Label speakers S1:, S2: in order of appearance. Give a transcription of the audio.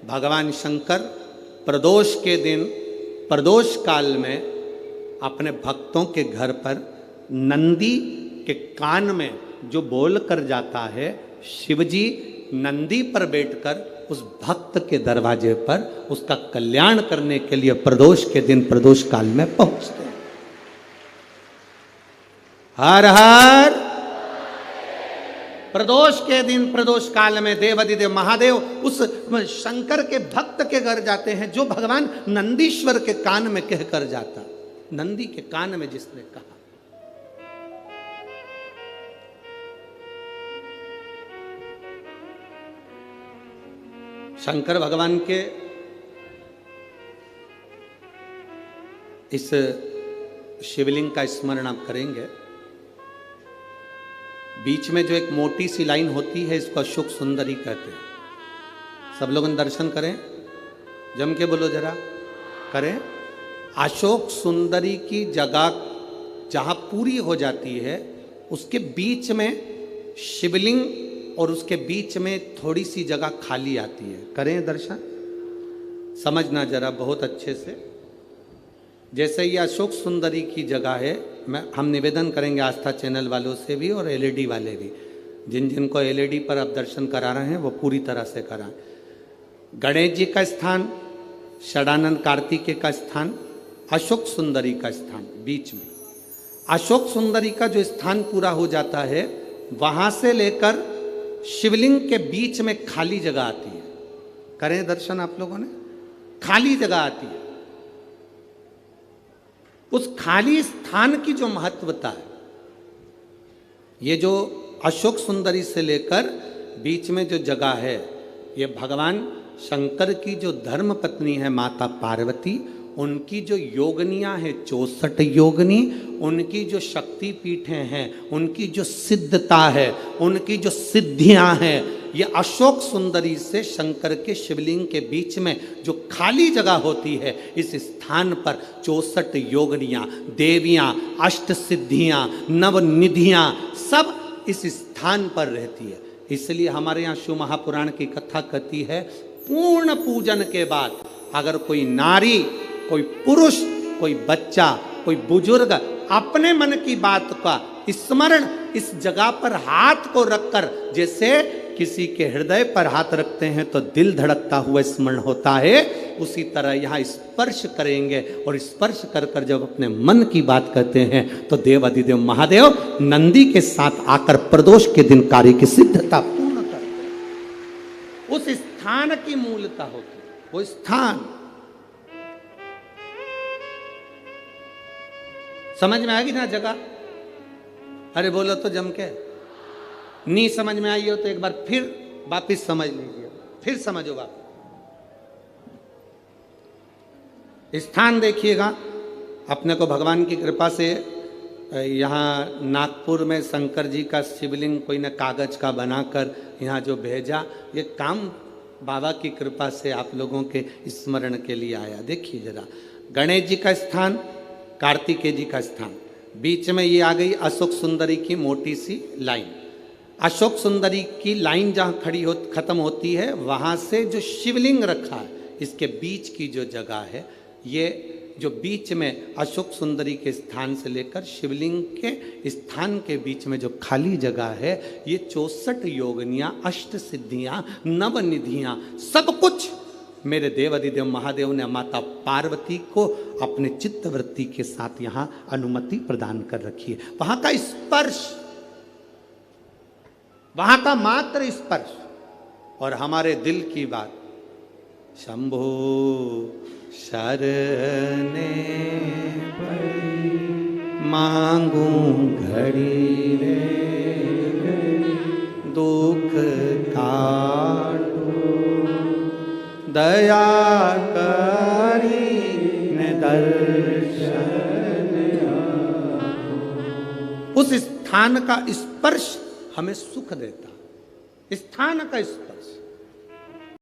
S1: भगवान शंकर प्रदोष के दिन, प्रदोष काल में अपने भक्तों के घर पर नंदी के कान में जो बोल कर जाता है, शिवजी नंदी पर बैठकर उस भक्त के दरवाजे पर उसका कल्याण करने के लिए प्रदोष के दिन, प्रदोष काल में पहुंचते हैं। हर हर प्रदोष के दिन, प्रदोष काल में देवाधिदेव महादेव उस शंकर के भक्त के घर जाते हैं, जो भगवान नंदीश्वर के कान में कहकर जाता। नंदी के कान में जिसने कहा, शंकर भगवान के इस शिवलिंग का स्मरण आप करेंगे। बीच में जो एक मोटी सी लाइन होती है, इसको अशोक सुंदरी कहते हैं। सब लोग दर्शन करें, जम के बोलो जरा, करें। अशोक सुंदरी की जगह जहां पूरी हो जाती है, उसके बीच में शिवलिंग और उसके बीच में थोड़ी सी जगह खाली आती है। करें दर्शन, समझना जरा बहुत अच्छे से। जैसे ये अशोक सुंदरी की जगह है, हम निवेदन करेंगे आस्था चैनल वालों से भी और एलईडी वाले भी, जिन जिनको एलईडी पर आप दर्शन करा रहे हैं वो पूरी तरह से कराएं। गणेश जी का स्थान, षडानंद कार्तिकेय का स्थान, अशोक सुंदरी का स्थान बीच में। अशोक सुंदरी का जो स्थान पूरा हो जाता है, वहां से लेकर शिवलिंग के बीच में खाली जगह आती है। करें दर्शन आप लोगों ने, खाली जगह आती है। उस खाली स्थान की जो महत्वता है, ये जो अशोक सुंदरी से लेकर बीच में जो जगह है, ये भगवान शंकर की जो धर्म पत्नी है माता पार्वती, उनकी जो योगनियां हैं 64 योगनी, उनकी जो शक्ति पीठें हैं, उनकी जो सिद्धता है, उनकी जो सिद्धियां हैं, ये अशोक सुंदरी से शंकर के शिवलिंग के बीच में जो खाली जगह होती है, इस स्थान पर 64 योगनियां, देवियां, अष्ट सिद्धियां, नवनिधियां सब इस स्थान पर रहती है। इसलिए हमारे यहाँ शिव महापुराण की कथा कहती है, पूर्ण पूजन के बाद अगर कोई नारी, कोई पुरुष, कोई बच्चा, कोई बुजुर्ग अपने मन की बात का स्मरण इस जगह पर हाथ को रखकर, जैसे किसी के हृदय पर हाथ रखते हैं तो दिल धड़कता हुआ स्मरण होता है, उसी तरह यहाँ स्पर्श करेंगे और स्पर्श कर कर जब अपने मन की बात कहते हैं तो देवाधिदेव महादेव नंदी के साथ आकर प्रदोष के दिन कार्य की सिद्धता पूर्ण करते हैं। उस स्थान की मूलता होती है, वो स्थान समझ में आएगी ना जगह। अरे बोलो तो जम के, नहीं समझ में आई हो तो एक बार फिर वापिस समझ लीजिए, फिर समझोगा। स्थान देखिएगा, अपने को भगवान की कृपा से यहाँ नागपुर में शंकर जी का शिवलिंग कोई ने कागज का बनाकर यहाँ जो भेजा, ये काम बाबा की कृपा से आप लोगों के स्मरण के लिए आया। देखिए जरा, गणेश जी का स्थान, कार्तिकेय जी का स्थान, बीच में ये आ गई अशोक सुंदरी की मोटी सी लाइन। अशोक सुंदरी की लाइन जहाँ खत्म होती है, वहाँ से जो शिवलिंग रखा है, इसके बीच की जो जगह है, ये जो बीच में अशोक सुंदरी के स्थान से लेकर शिवलिंग के स्थान के बीच में जो खाली जगह है, ये 64 योगनियाँ, अष्ट सिद्धियाँ, नवनिधियाँ, सब कुछ मेरे देवाधिदेव महादेव ने माता पार्वती को अपने चित्तवृत्ति के साथ यहाँ अनुमति प्रदान कर रखी है। वहां का स्पर्श, वहां का मात्र स्पर्श और हमारे दिल की बात, शंभो शरणे पड़ी मांगू घड़ी रे दुख काटो दया करी ने दर्शन। उस स्थान का स्पर्श हमें सुख देता, स्थान का स्पर्श